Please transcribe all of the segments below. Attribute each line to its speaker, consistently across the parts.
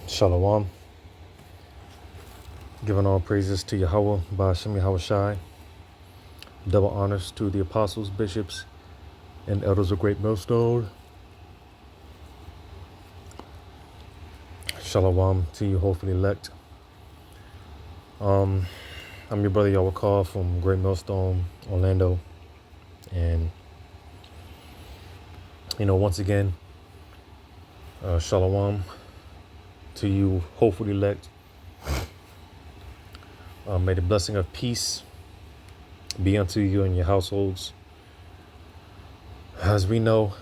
Speaker 1: Shalom. Giving all praises to Yahweh, Ba'ashem Yahweh Shai. Double honors to the apostles, bishops, and elders of Great Millstone. Shalom to you, hopefully elect. I'm your brother Yahweh Call from Great Millstone, Orlando. And, once again, shalom to you, hopefully elect. May the blessing of peace be unto you and your households. As we know,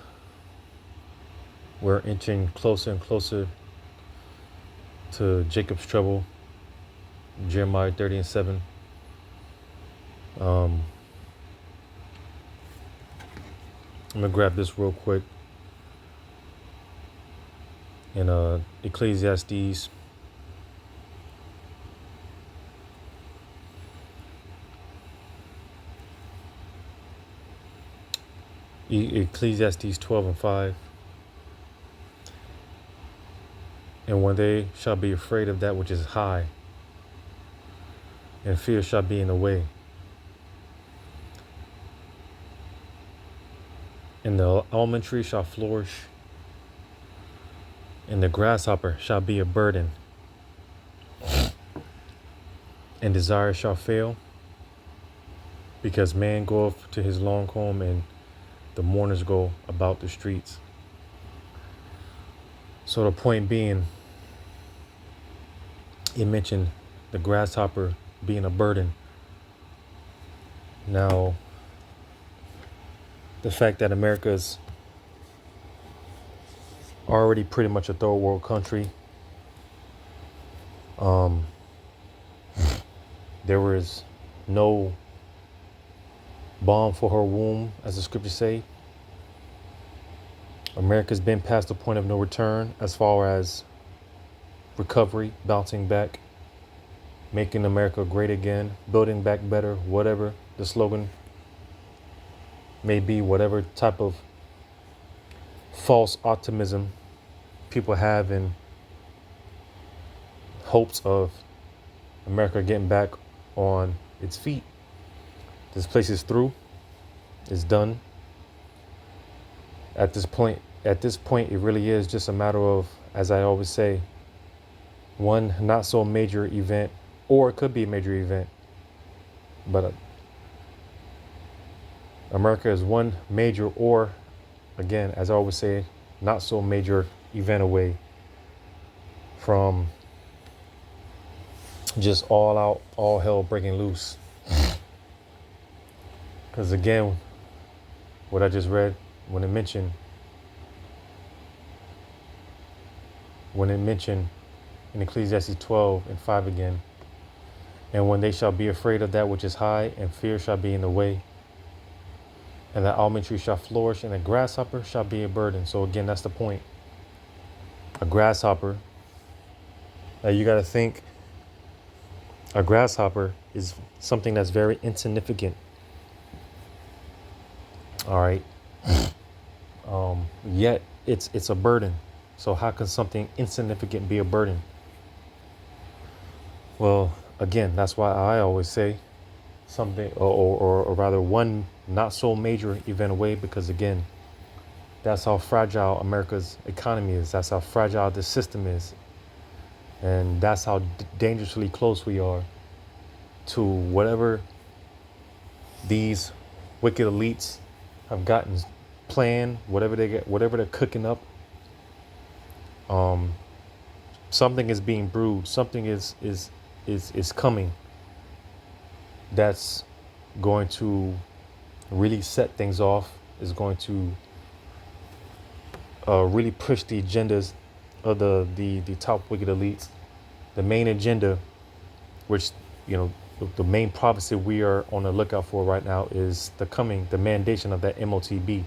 Speaker 1: we're inching closer and closer to Jacob's trouble, Jeremiah 30:7. I'm gonna grab this real quick in Ecclesiastes. Ecclesiastes 12:5. And when they shall be afraid of that which is high, and fear shall be in the way, and the almond tree shall flourish, and the grasshopper shall be a burden, and desire shall fail, because man goeth to his long home, and the mourners go about the streets. So the point being, it mentioned the grasshopper being a burden. Now, the fact that America's already pretty much a third world country, there was no balm for her womb, as the scriptures say. America's been past the point of no return as far as recovery, bouncing back, making America great again, building back better, whatever the slogan may be, whatever type of false optimism people have in hopes of America getting back on its feet. This place is through. It's done. At this point, it really is just a matter of, as I always say, one not so major event, or it could be a major event, but America is one major, or again, as I always say, not so major event away from just all out, all hell breaking loose. Because again, what I just read, when it mentioned in Ecclesiastes 12:5 again, and when they shall be afraid of that which is high, and fear shall be in the way, and the almond tree shall flourish, and the grasshopper shall be a burden. So again, that's the point. A grasshopper. Now you got to think, a grasshopper is something that's very insignificant. All right. Yet it's a burden. So how can something insignificant be a burden? Well, again, that's why I always say something, or rather one not so major event away, because again, that's how fragile America's economy is. That's how fragile this system is. And that's how dangerously close we are to whatever these wicked elites have gotten planned, whatever they're cooking up. Something is being brewed. Something is coming. That's going to really set things off. Is going to really push the agendas of the top wicked elites. The main agenda, which the main prophecy we are on the lookout for right now, is the mandation of that MOTB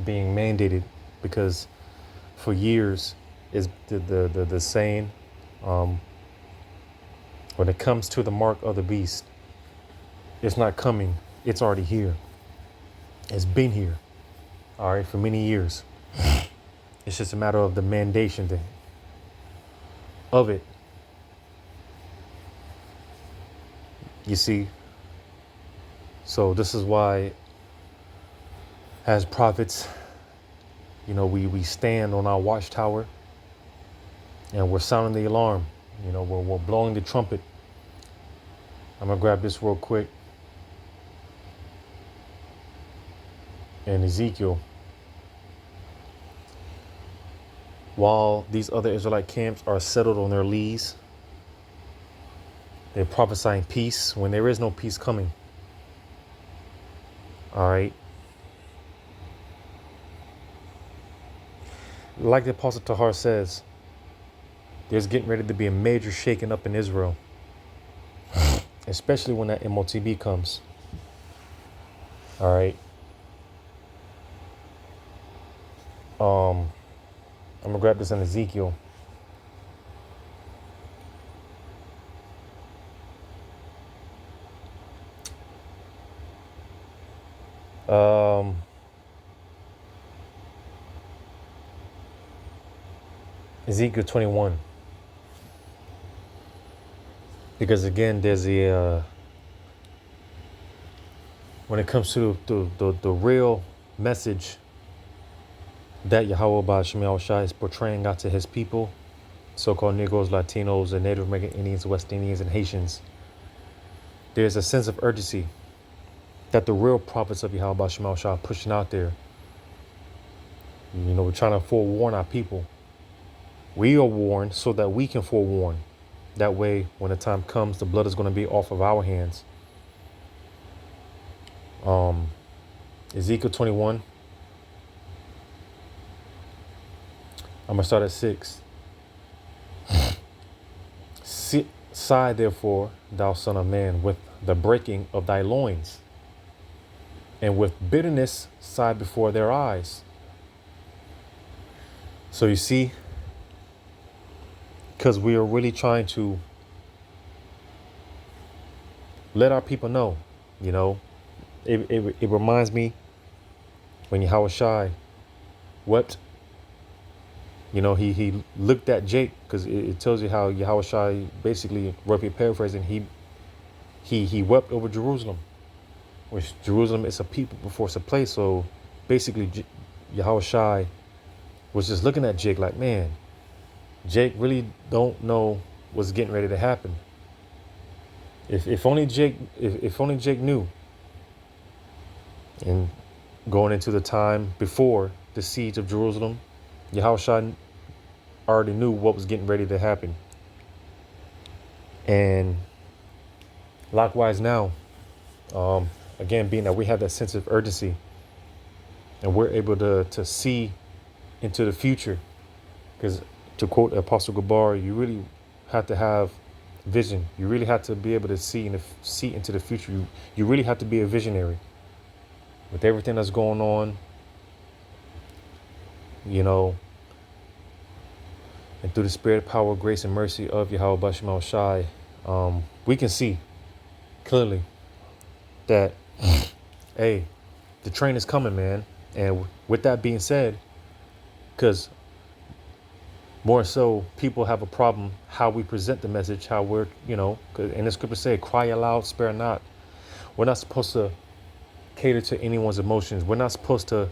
Speaker 1: being mandated, because for years is the saying, when it comes to the mark of the beast, it's not coming, it's already here. It's been here, all right, for many years. It's just a matter of the mandation thing. of it. You see? So this is why, as prophets, we stand on our watchtower and we're sounding the alarm. We're blowing the trumpet. I'm going to grab this real quick. In Ezekiel, while these other Israelite camps are settled on their lees, they're prophesying peace when there is no peace coming. All right. Like the Apostle Tahar says, there's getting ready to be a major shaking up in Israel, especially when that MOTB comes. All right. I'm gonna grab this in Ezekiel. Ezekiel 21. Because again, there's when it comes to the real message that Yahweh Ba'Shem Yahushua is portraying out to his people, so-called Negroes, Latinos, and Native American Indians, West Indians, and Haitians, there's a sense of urgency that the real prophets of Yahweh Ba'Shem Yahushua are pushing out there. We're trying to forewarn our people. We are warned so that we can forewarn. That way, when the time comes, the blood is going to be off of our hands. Ezekiel 21. I'm going to start at 6. Sigh, therefore, thou son of man, with the breaking of thy loins, and with bitterness sigh before their eyes. So you see, because we are really trying to let our people know, it reminds me when Yahushua wept. He looked at Jake, because it tells you how Yahushua basically, roughly paraphrasing, he wept over Jerusalem, which Jerusalem is a people before it's a place. So basically, Yahushua was just looking at Jake like, man, Jake really don't know what's getting ready to happen. If only Jake knew. And going into the time before the siege of Jerusalem, Yahushua already knew what was getting ready to happen. And likewise now, again, being that we have that sense of urgency and we're able to see into the future, because to quote Apostle Gabar, you really have to have vision. You really have to be able to see into the future. You really have to be a visionary with everything that's going on, and through the spirit, power, grace, and mercy of Yahweh Ba'Shem Yahushua, we can see clearly that, hey, the train is coming, man. And with that being said, because more so, people have a problem how we present the message, how we're, and the scripture say, cry aloud, spare not. We're not supposed to cater to anyone's emotions. We're not supposed to,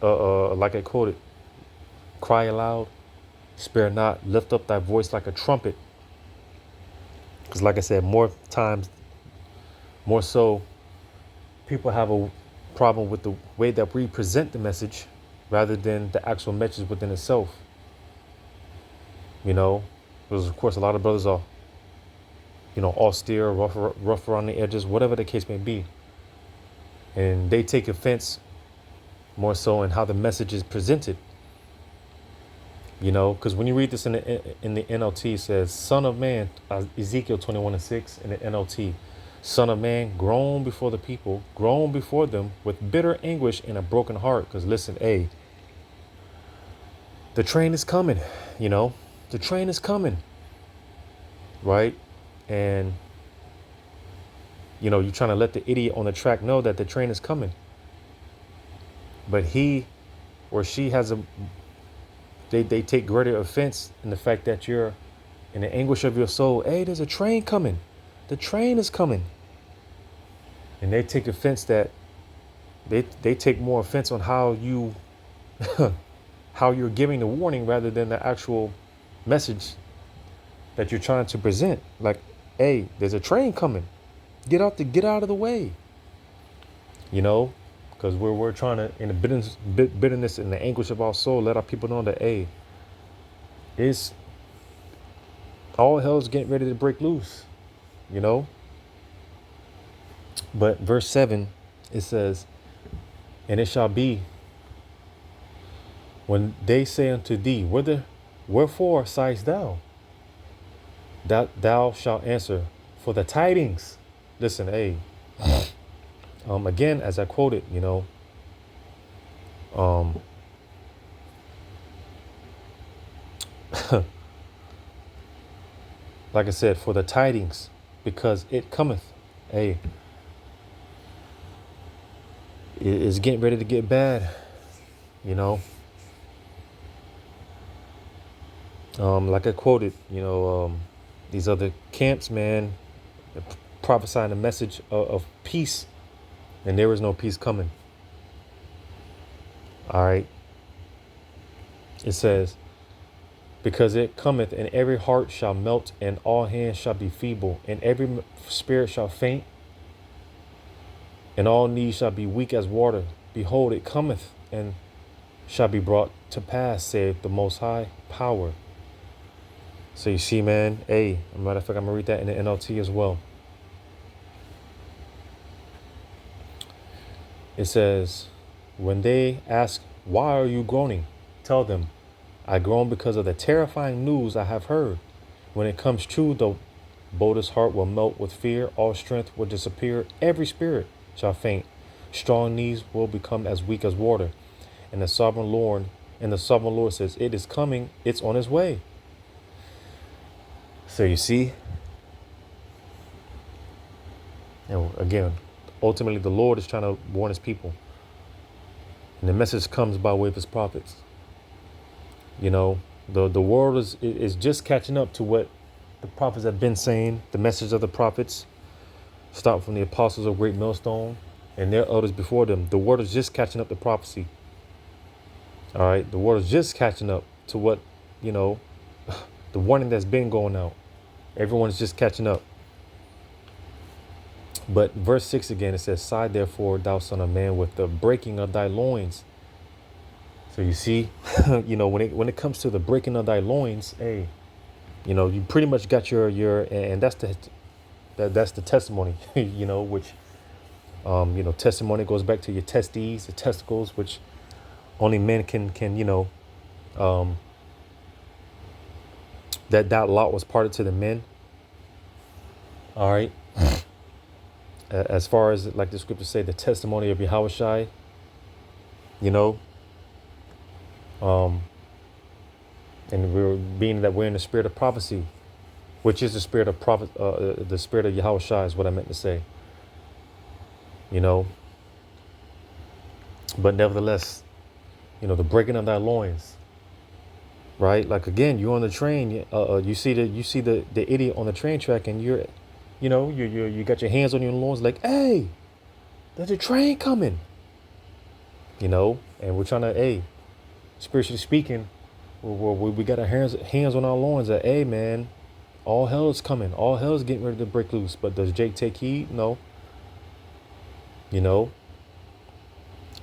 Speaker 1: like I quoted, cry aloud, spare not, lift up thy voice like a trumpet. Because like I said, more so, people have a problem with the way that we present the message rather than the actual message within itself. Because of course a lot of brothers are, austere, rough around the edges, whatever the case may be. And they take offense more so in how the message is presented. Because when you read this in the NLT, it says, Son of man, Ezekiel 21:6 in the NLT, Son of man, groan before the people, groan before them with bitter anguish and a broken heart. Because listen, the train is coming, the train is coming, right? And, you're trying to let the idiot on the track know that the train is coming. But he or she has a They take greater offense in the fact that you're in the anguish of your soul. Hey, there's a train coming. The train is coming. And they take offense that they take more offense on how you how you're giving the warning rather than the actual message that you're trying to present. Like, hey, there's a train coming. Get out of the way. You know, because we're trying to, in the bitterness and the anguish of our soul, let our people know that, hey, it's all hell's getting ready to break loose. You know. But verse 7, it says, and it shall be when they say unto thee, wherefore sighest thou? That thou shalt answer, for the tidings. Listen, hey, again, as I quoted, like I said, for the tidings, because it cometh. Hey, it's getting ready to get bad, like I quoted, these other camps, man, prophesying a message of peace, and there is no peace coming. All right. It says, because it cometh, and every heart shall melt, and all hands shall be feeble, and every spirit shall faint, and all knees shall be weak as water. Behold, it cometh, and shall be brought to pass, saith the Most High Power. So you see, man, hey, as a matter of fact, I'm going to read that in the NLT as well. It says, when they ask, why are you groaning? Tell them, I groan because of the terrifying news I have heard. When it comes true, the boldest heart will melt with fear. All strength will disappear. Every spirit shall faint. Strong knees will become as weak as water. And the sovereign Lord says, it is coming. It's on its way. So you see, and again, ultimately the Lord is trying to warn his people. And the message comes by way of his prophets. The world is just catching up to what the prophets have been saying, the message of the prophets, starting from the apostles of Great Millstone and their elders before them. The world is just catching up to prophecy. All right. The world is just catching up to what, the warning that's been going out. Everyone's just catching up. But verse 6 again, it says, sigh therefore, thou son of man, with the breaking of thy loins. So you see, when it comes to the breaking of thy loins, hey, you pretty much got your and that's the testimony, which, testimony goes back to your testes, the testicles, which only men can, that lot was parted to the men. All right. As far as, like the scriptures say, the testimony of Yahushai, and we're in the spirit of prophecy, which is the spirit of prophet, the spirit of Yahushai is what I meant to say. But nevertheless, the breaking of thy loins, right? Like again, you're on the train, you see the idiot on the train track, and you got your hands on your loins, like, hey, there's a train coming, and we're trying to, hey, spiritually speaking, we got our hands on our loins that, hey, man, all hell is coming. All hell is getting ready to break loose. But does Jake take heed? No.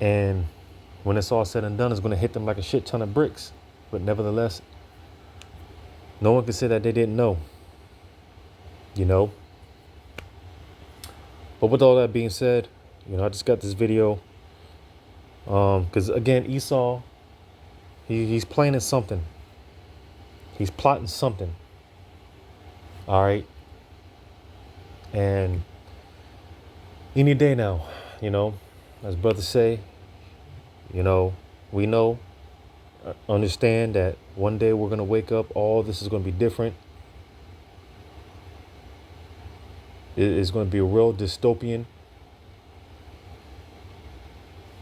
Speaker 1: And when it's all said and done, it's going to hit them like a shit ton of bricks. But nevertheless, no one can say that they didn't know. But with all that being said, I just got this video. Because again, Esau, he's planning something. He's plotting something. All right. And any day now, as brothers say, we know, understand that one day we're going to wake up. All this is going to be different. It is going to be a real dystopian.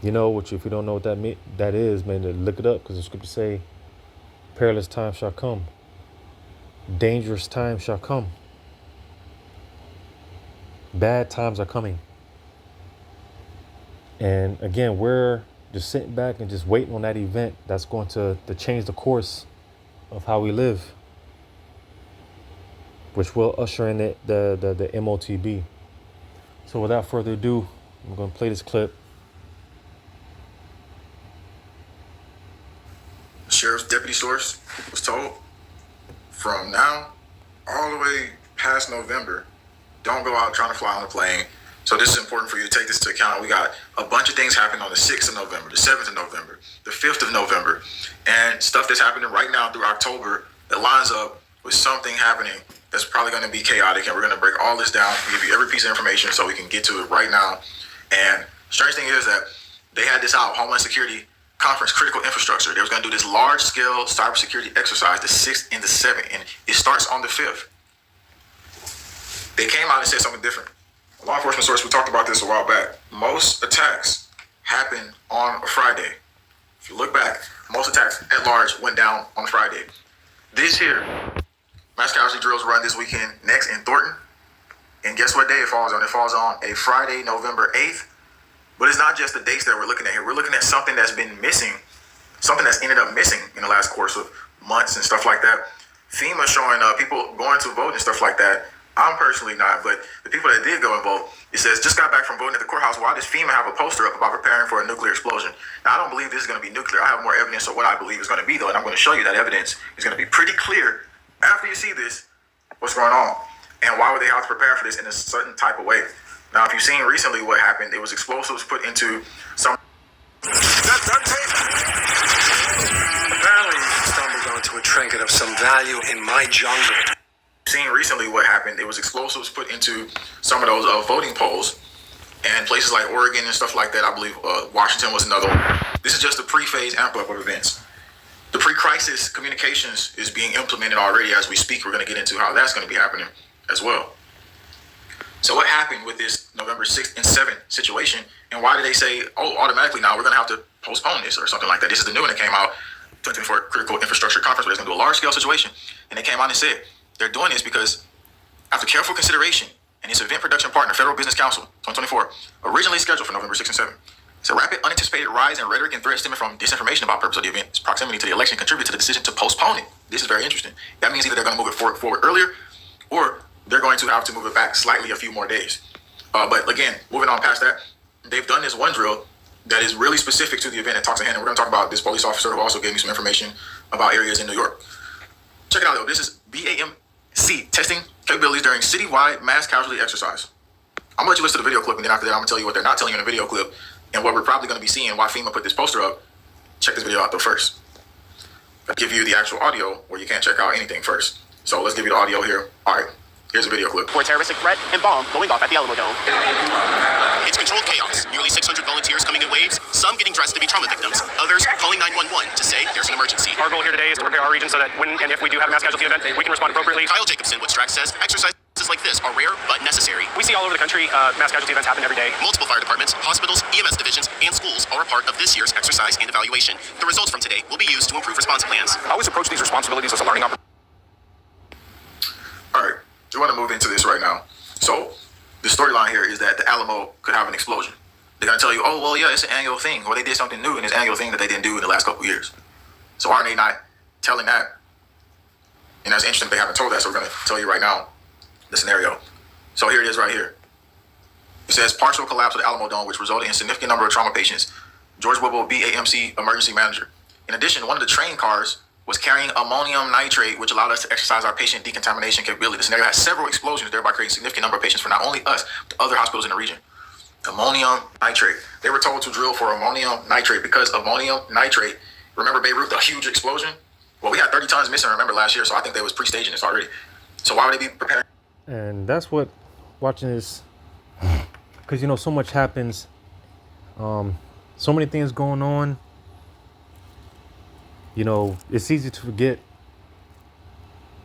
Speaker 1: Which if you don't know what that is, man, look it up, because the scriptures say Perilous times shall come. Dangerous times shall come. Bad times are coming. And again, we're just sitting back and just waiting on that event that's going to change the course of how we live, which will usher in the MOTB. So without further ado, I'm going to play this clip.
Speaker 2: Sheriff's deputy source was told from now all the way past November, don't go out trying to fly on a plane. So this is important for you to take this into account. We got a bunch of things happening on the 6th of November, the 7th of November, the 5th of November, and stuff that's happening right now through October that lines up with something happening that's probably going to be chaotic. And we're going to break all this down, give you every piece of information so we can get to it right now. And strange thing is that they had this out, Homeland Security Conference, critical infrastructure. They was going to do this large-scale cybersecurity exercise, the 6th and the 7th, and it starts on the 5th. They came out and said something different. A law enforcement source, we talked about this a while back. Most attacks happen on a Friday. If you look back, most attacks at large went down on Friday. This here, mass casualty drills run this weekend next in Thornton. And guess what day it falls on? It falls on a Friday, November 8th. But it's not just the dates that we're looking at here. We're looking at something that's been missing, something that's ended up missing in the last course of months and stuff like that. FEMA showing people going to vote and stuff like that. I'm personally not, but the people that did go and vote, it says, just got back from voting at the courthouse. Why does FEMA have a poster up about preparing for a nuclear explosion? Now, I don't believe this is going to be nuclear. I have more evidence of what I believe is going to be, though, and I'm going to show you that evidence is going to be pretty clear after you see this, what's going on, and why would they have to prepare for this in a certain type of way. Now, if you've seen recently what happened, it was explosives put into some...
Speaker 3: Apparently, you stumbled onto a trinket of some value in my jungle.
Speaker 2: Seen recently what happened, it was explosives put into some of those voting polls, and places like Oregon and stuff like that. I believe Washington was another one. This is just the pre-phase amp-up of events. The pre-crisis communications is being implemented already as we speak. We're going to get into how that's going to be happening as well. So what happened with this November 6th and 7th situation, and why did they say, oh, automatically now we're going to have to postpone this or something like that? This is the new one that came out, 2024 Critical Infrastructure Conference, where they're going to do a large-scale situation. And they came out and said they're doing this because after careful consideration and its event production partner, Federal Business Council, 2024, originally scheduled for November 6th and 7th. It's a rapid, unanticipated rise in rhetoric and threats stemming from disinformation about purpose of the event. Its proximity to the election contributed to the decision to postpone it. This is very interesting. That means either they're going to move it forward earlier, or they're going to have to move it back slightly a few more days. But again, moving on past that, they've done this one drill that is really specific to the event at Toxin. And we're going to talk about this police officer who also gave me some information about areas in New York. Check it out, though. This is BAMC testing capabilities during citywide mass casualty exercise. I'm going to let you listen to the video clip, and then after that, I'm going to tell you what they're not telling you in the video clip and what we're probably going to be seeing, why FEMA put this poster up. Check this video out, though, first. I'll give you the actual audio where you can't check out anything first. So let's give you the audio here. All right. Here's a video clip.
Speaker 4: For a terroristic threat and bomb going off at the Alamo Dome. It's controlled chaos. Nearly 600 volunteers coming in waves, some getting dressed to be trauma victims, others calling 911 to say there's an emergency.
Speaker 5: Our goal here today is to prepare our region so that when and if we do have a mass casualty event, we can respond appropriately.
Speaker 4: Kyle Jacobson with Strax says exercises like this are rare but necessary.
Speaker 5: We see all over the country mass casualty events happen every day.
Speaker 4: Multiple fire departments, hospitals, EMS divisions, and schools are a part of this year's exercise and evaluation. The results from today will be used to improve response plans.
Speaker 5: I always approach these responsibilities as a learning opportunity.
Speaker 2: All right. We want to move into this right now. So the storyline here is that the Alamo could have an explosion. They're going to tell you, oh, well, yeah, it's an annual thing. Or they did something new in this annual thing that they didn't do in the last couple of years. So why are they not telling that? And that's interesting they haven't told that, so we're going to tell you right now the scenario. So here it is right here. It says partial collapse of the Alamo Dome, which resulted in a significant number of trauma patients. George Whipple, BAMC emergency manager. In addition, one of the train cars was carrying ammonium nitrate, which allowed us to exercise our patient decontamination capability. The scenario had several explosions, thereby creating a significant number of patients for not only us, but other hospitals in the region. Ammonium nitrate. They were told to drill for ammonium nitrate because ammonium nitrate, remember Beirut, the huge explosion? Well, we had 30 tons missing, remember, last year, so I think they was pre-staging this already. So why would they be preparing?
Speaker 1: And that's what watching this, because, you know, so much happens. So many things going on. You know, it's easy to forget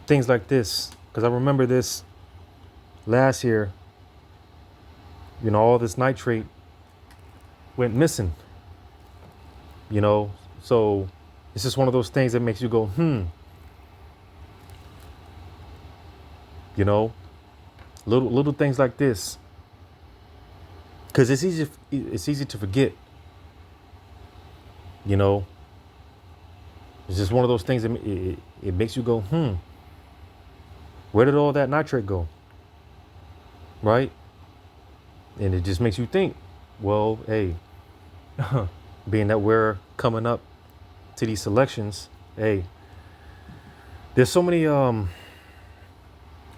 Speaker 1: things like this, because I remember this last year. You know, all this nitrate went missing. You know, so It's just one of those things that makes you go, you know, little things like this, because it's easy to forget. You know, it's just one of those things that it makes you go, where did all that nitrate go? Right? And it just makes you think, well, hey, being that we're coming up to these elections, hey, there's so many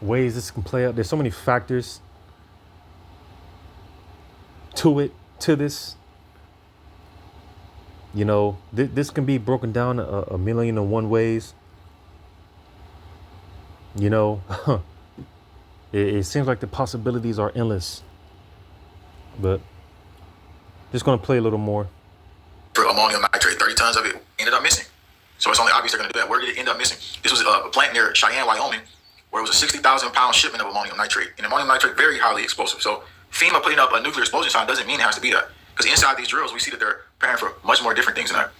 Speaker 1: ways this can play out. There's so many factors to this. You know, this can be broken down a million and one ways. You know, it seems like the possibilities are endless. But just going to play a little more.
Speaker 2: For ammonium nitrate, 30 tons of it ended up missing. So it's only obvious they're going to do that. Where did it end up missing? This was a plant near Cheyenne, Wyoming, where it was a 60,000 pound shipment of ammonium nitrate. And ammonium nitrate, very highly explosive. So FEMA putting up a nuclear explosion sign doesn't mean it has to be that. Because inside these drills, we see that they're preparing for much more different things than that.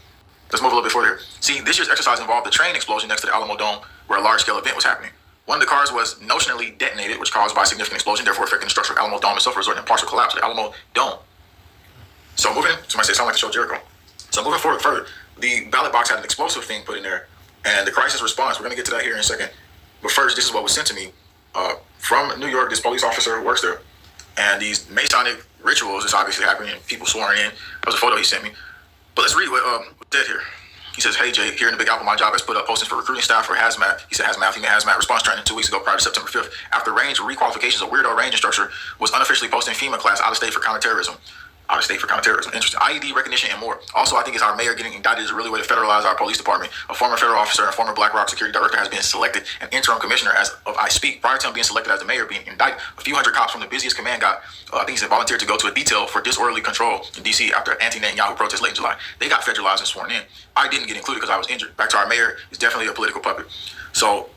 Speaker 2: Let's move a little bit further here. See, this year's exercise involved the train explosion next to the Alamo Dome, where a large-scale event was happening. One of the cars was notionally detonated, which caused by a significant explosion, therefore affecting the structure of Alamo Dome itself, resulting in partial collapse of the Alamo Dome. So moving, somebody say, sound like the show Jericho. So moving forward further, the ballot box had an explosive thing put in there, and the crisis response, we're going to get to that here in a second. But first, this is what was sent to me from New York. This police officer who works there, and these Masonic rituals is obviously happening, and people swearing in. That was a photo he sent me. But let's read what did here. He says, hey, Jay, here in the Big Apple, my job has put up postings for recruiting staff for hazmat. He said hazmat, female hazmat response training 2 weeks ago prior to September 5th. After range requalifications, a weirdo range instructor was unofficially posting FEMA class out of state for counterterrorism. Out of state for counterterrorism. Interesting. IED recognition and more. Also, I think is our mayor getting indicted is a really way to federalize our police department. A former federal officer and former Black Rock security director has been selected an interim commissioner as of I speak. Prior to him being selected as the mayor, being indicted, a few hundred cops from the busiest command got, I think he said, volunteered to go to a detail for disorderly control in D.C. after anti-Netanyahu protests late in July. They got federalized and sworn in. I didn't get included because I was injured. Back to our mayor, is definitely a political puppet. So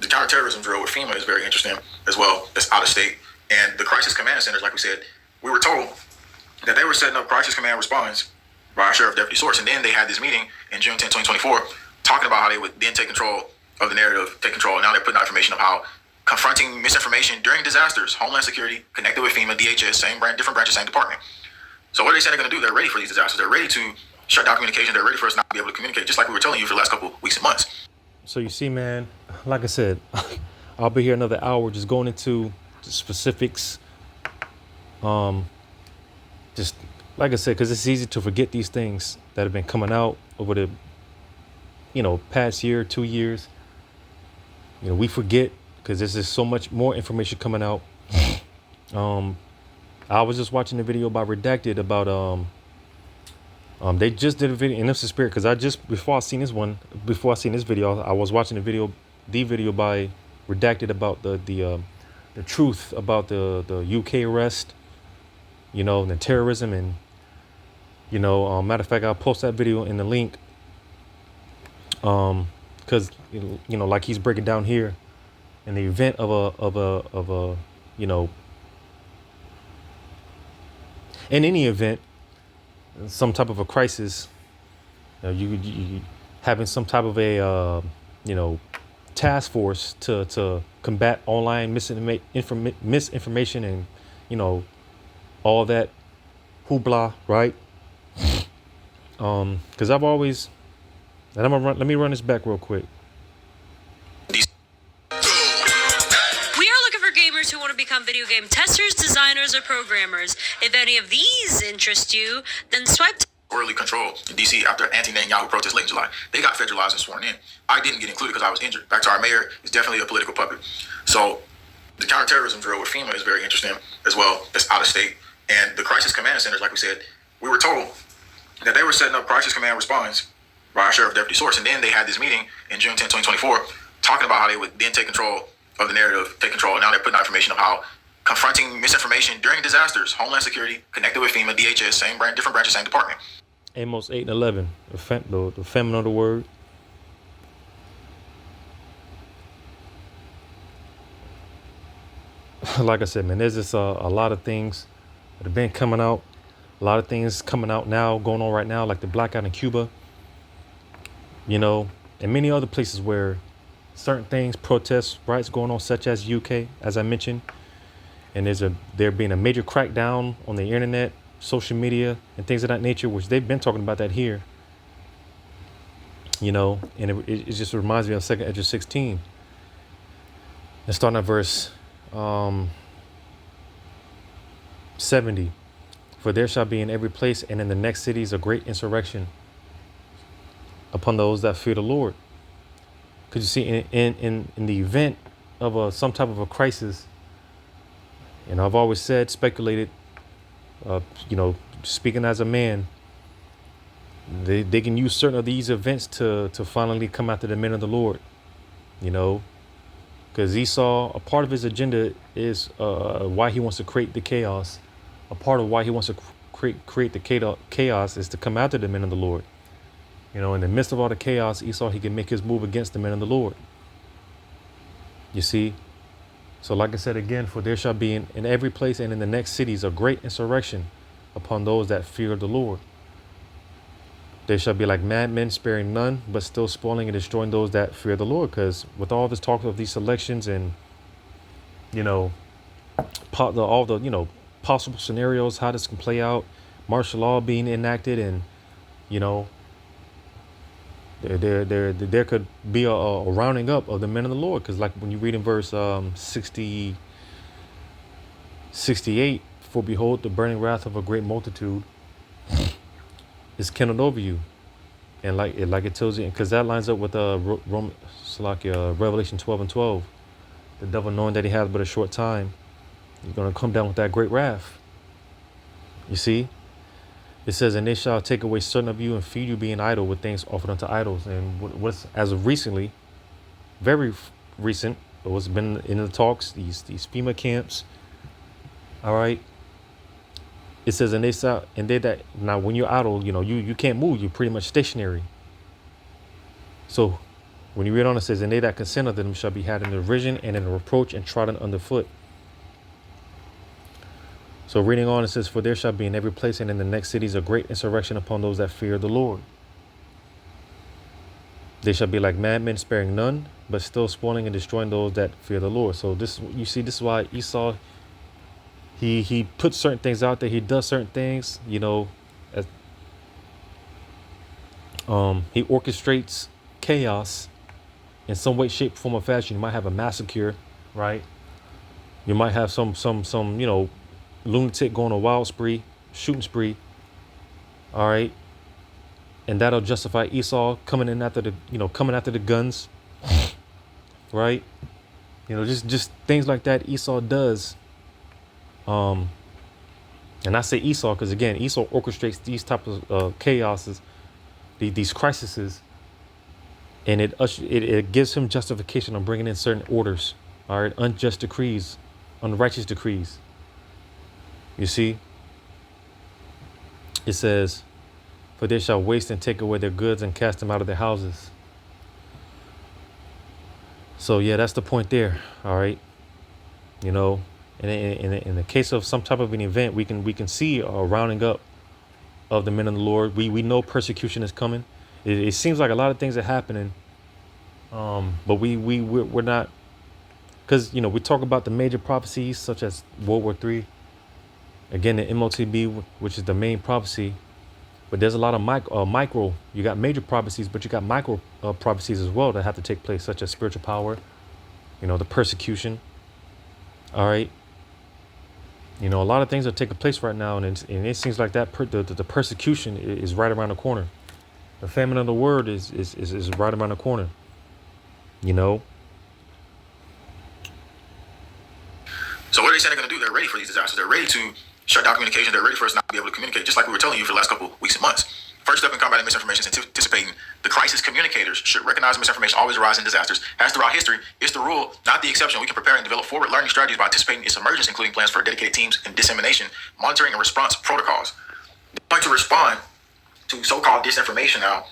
Speaker 2: the counterterrorism drill with FEMA is very interesting as well. That's out of state. And the crisis command centers, like we said, we were told that they were setting up crisis command response by our sheriff deputy source. And then they had this meeting in June 10, 2024, talking about how they would then take control of the narrative, take control. And now they're putting out information of how confronting misinformation during disasters, Homeland Security, connected with FEMA, DHS, same brand, different branches, same department. So what are they saying they're going to do? They're ready for these disasters. They're ready to shut down communication. They're ready for us not to be able to communicate, just like we were telling you for the last couple weeks and months.
Speaker 1: So you see, man, like I said, I'll be here another hour just going into the specifics. Just like I said, because it's easy to forget these things that have been coming out over the, past year, 2 years. We forget because there's just so much more information coming out. I was just watching a video by Redacted about they just did a video in the spirit because before I seen this video, I was watching the video by Redacted about the truth about the UK arrest. The terrorism and, matter of fact, I'll post that video in the link. Because, like he's breaking down here in the event of a in any event, some type of a crisis, you having some type of a, task force to combat online misinformation and, all that hoopla, right? Because I've always, and let me run this back real quick.
Speaker 6: We are looking for gamers who want to become video game testers, designers, or programmers. If any of these interest you, then swipe
Speaker 2: Orderly control in D.C. after anti-Netanyahu protests late in July. They got federalized and sworn in. I didn't get included because I was injured. Back to our mayor, is definitely a political puppet. So the counterterrorism drill with FEMA is very interesting as well. That's out of state. And the crisis command centers, like we said, we were told that they were setting up crisis command response by our sheriff deputy source. And then they had this meeting in June 10, 2024, talking about how they would then take control of the narrative, take control. And now they're putting out information of how confronting misinformation during disasters, Homeland Security, connected with FEMA, DHS, same brand, different branches, same department.
Speaker 1: Amos 8 and 11, the feminine of the word. Like I said, man, there's just a lot of things that have been coming out. A lot of things coming out now, going on right now, like the blackout in Cuba. you know, and many other places where certain things, protests, riots going on, such as UK, as I mentioned, and there being a major crackdown on the internet, social media, and things of that nature, which they've been talking about that here, you know, and it just reminds me of 2nd Ezra 16. And starting at verse 70. For there shall be in every place and in the next cities a great insurrection upon those that fear the Lord. Because you see, in the event of some type of a crisis, and I've always said, speculated, you know, speaking as a man, they can use certain of these events to finally come after the men of the Lord, you know, because Esau, a part of his agenda is why he wants to create the chaos. A part of why he wants to create the chaos is to come after the men of the Lord. You know, in the midst of all the chaos, Esau, he can make his move against the men of the Lord. You see? So like I said again, for there shall be in every place and in the next cities a great insurrection upon those that fear the Lord. They shall be like madmen, sparing none, but still spoiling and destroying those that fear the Lord. Because with all this talk of these elections and, you know, all the, you know, possible scenarios, how this can play out, martial law being enacted, and, you know, there could be a rounding up of the men of the Lord. Because like when you read in verse 68, for behold, the burning wrath of a great multitude is kindled over you. And like it tells you, because that lines up with Revelation 12:12. The devil, knowing that he has but a short time, he's going to come down with that great wrath. You see? It says, and they shall take away certain of you and feed you being idle with things offered unto idols. And what's as of recently, very recent, but what's been in the talks, these FEMA camps. All right. It says, and they that now when you're idle, you know, you can't move, you're pretty much stationary. So when you read on, it says, and they that consent unto them shall be had in derision and in reproach and trodden underfoot. So reading on, it says, for there shall be in every place and in the next cities a great insurrection upon those that fear the Lord. They shall be like madmen, sparing none, but still spoiling and destroying those that fear the Lord. So this, you see, this is why Esau, he puts certain things out there. He does certain things, you know, as, he orchestrates chaos in some way, shape, form, or fashion. You might have a massacre, right? You might have some, you know, lunatic going on a wild spree, shooting spree. All right. And that'll justify Esau coming after the guns. Right. You know, just things like that Esau does. And I say Esau because, again, Esau orchestrates these types of chaoses, these crises, and it gives him justification on bringing in certain orders. All right. Unjust decrees, unrighteous decrees. You see, it says, for they shall waste and take away their goods and cast them out of their houses. So, yeah, that's the point there. All right. You know, and in the case of some type of an event, we can see a rounding up of the men of the Lord. We know persecution is coming. It seems like a lot of things are happening. But we're not, because, you know, we talk about the major prophecies such as World War III. Again, the MOTB, which is the main prophecy, but there's a lot of micro. You got major prophecies, but you got micro prophecies as well that have to take place, such as spiritual power, you know, the persecution. All right. You know, a lot of things are taking place right now, and it seems like that the persecution is right around the corner. The famine of the word is right around the corner. You know.
Speaker 2: So what are they saying they're going to do? They're ready for these disasters. They're ready to shut down communication. They're ready for us not to be able to communicate, just like we were telling you for the last couple weeks and months. First step in combating misinformation is anticipating the crisis. Communicators should recognize misinformation always arises in disasters. As throughout history, it's the rule, not the exception. We can prepare and develop forward learning strategies by anticipating its emergence, including plans for dedicated teams and dissemination, monitoring, and response protocols. They're going to respond to so-called disinformation now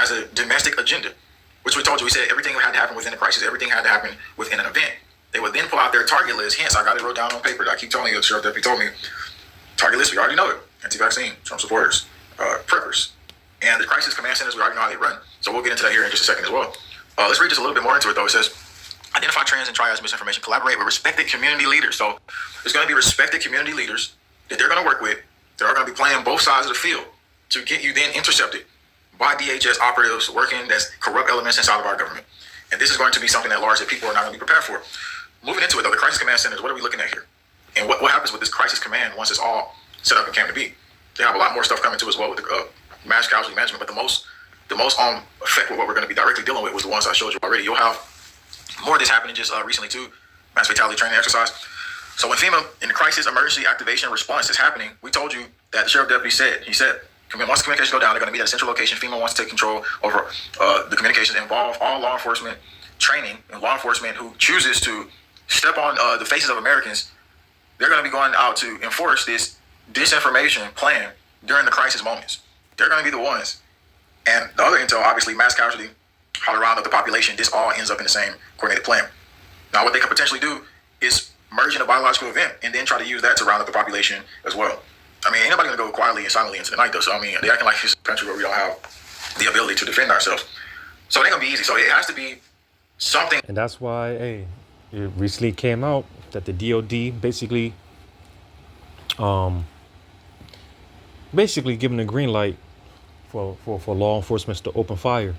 Speaker 2: as a domestic agenda, which we told you. We said everything had to happen within a crisis. Everything had to happen within an event. They would then pull out their target list. Hence, I got it wrote down on paper. I keep telling you, the sheriff deputy told me, target list, we already know it. Anti-vaccine, Trump supporters, preppers, And the crisis command centers, we already know how they run. So we'll get into that here in just a second as well. Let's read just a little bit more into it, though. It says, identify trends and triage misinformation. Collaborate with respected community leaders. So there's going to be respected community leaders that they're going to work with. That are going to be playing both sides of the field to get you then intercepted by DHS operatives working as corrupt elements inside of our government. And this is going to be something that largely people are not going to be prepared for. Moving into it, though, the crisis command centers, what are we looking at here? And what happens with this crisis command once it's all set up and came to be? They have a lot more stuff coming to as well with the mass casualty management, but the most effect with what we're going to be directly dealing with was the ones I showed you already. You'll have more of this happening just recently too, mass fatality training exercise. So when FEMA in the crisis emergency activation response is happening, we told you that the sheriff deputy said, once the communications go down, they're going to be at a central location. FEMA wants to take control over the communications, involve all law enforcement training and law enforcement who chooses to step on the faces of Americans. They're going to be going out to enforce this disinformation plan during the crisis moments. They're going to be the ones. And the other intel, obviously, mass casualty, how to round up the population, this all ends up in the same coordinated plan. Now, what they could potentially do is merge in a biological event and then try to use that to round up the population as well. I mean, ain't nobody going to go quietly and silently into the night, though. So, I mean, they acting like it's a country where we don't have the ability to defend ourselves. So it ain't going to be easy. So it has to be something.
Speaker 1: And that's why, it recently came out that the DOD basically giving the green light for law enforcement to open fire,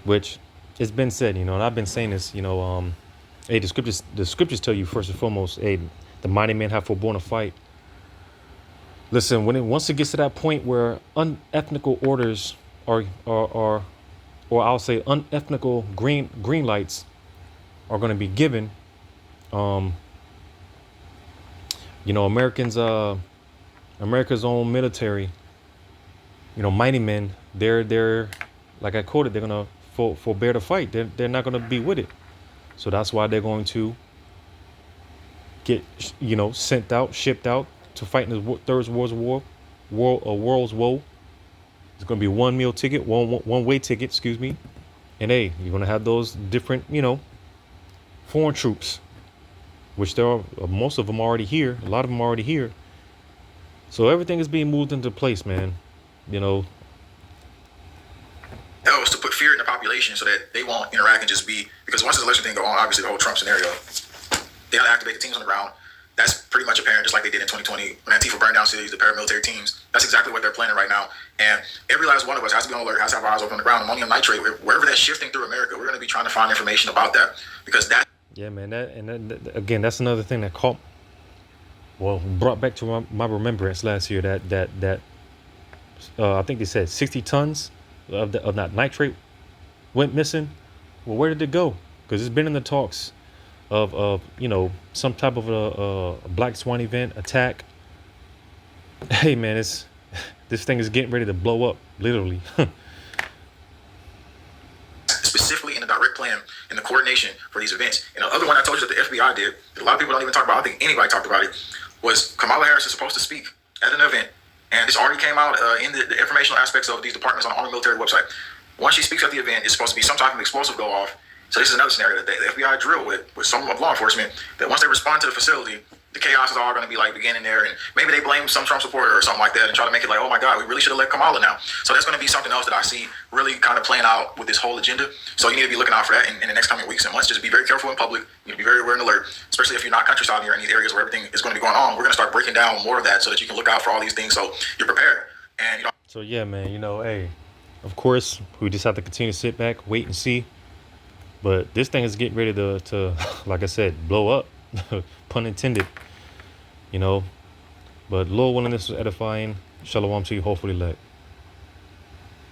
Speaker 1: which it's been said, and I've been saying this, the scriptures tell you first and foremost, the mighty men have forborne a fight. Listen, once it gets to that point where unethical orders or I'll say unethical green lights are going to be given, America's own military, mighty men, they're like I quoted, they're going to forbear to fight. They're not going to be with it. So that's why they're going to get, shipped out to fight in the third world's woe. It's going to be one meal ticket, one way ticket, excuse me. And you're going to have those different, foreign troops, which there are most of them already here. A lot of them already here. So everything is being moved into place, man.
Speaker 2: Else to put fear in the population so that they won't interact and just be, because once this election thing go on, obviously the whole Trump scenario, they got to activate the teams on the ground. That's pretty much apparent, just like they did in 2020 when Antifa burned down cities, the paramilitary teams. That's exactly what they're planning right now. And every last one of us has to be on alert, has to have our eyes open on the ground. Ammonium nitrate, wherever that's shifting through America, we're going to be trying to find information about that, because that.
Speaker 1: Yeah, man. Again, that's another thing that brought back to my remembrance last year that I think they said 60 tons of that nitrate went missing. Well, where did it go? Because it's been in the talks of some type of a black swan event attack. Hey, man, this thing is getting ready to blow up, literally.
Speaker 2: Specifically in the direct plan and the coordination for these events. And the other one I told you that the FBI did, that a lot of people don't even talk about, I don't think anybody talked about it, was Kamala Harris is supposed to speak at an event. And this already came out in the informational aspects of these departments on the Army military website. Once she speaks at the event, it's supposed to be some type of explosive go off. So this is another scenario that the FBI drilled with some of law enforcement, that once they respond to the facility, the chaos is all going to be like beginning there, and maybe they blame some Trump supporter or something like that and try to make it like, oh my God, we really should have let Kamala now. So that's going to be something else that I see really kind of playing out with this whole agenda. So you need to be looking out for that in the next coming weeks and months. Just be very careful in public. You need to be very aware and alert, especially if you're not countryside here in these areas where everything is going to be going on. We're going to start breaking down more of that so that you can look out for all these things so you're prepared. And
Speaker 1: So yeah, man, of course, we just have to continue to sit back, wait and see. But this thing is getting ready to like I said, blow up, pun intended. But Lord willing, this was edifying. Shalom to you, hopefully let.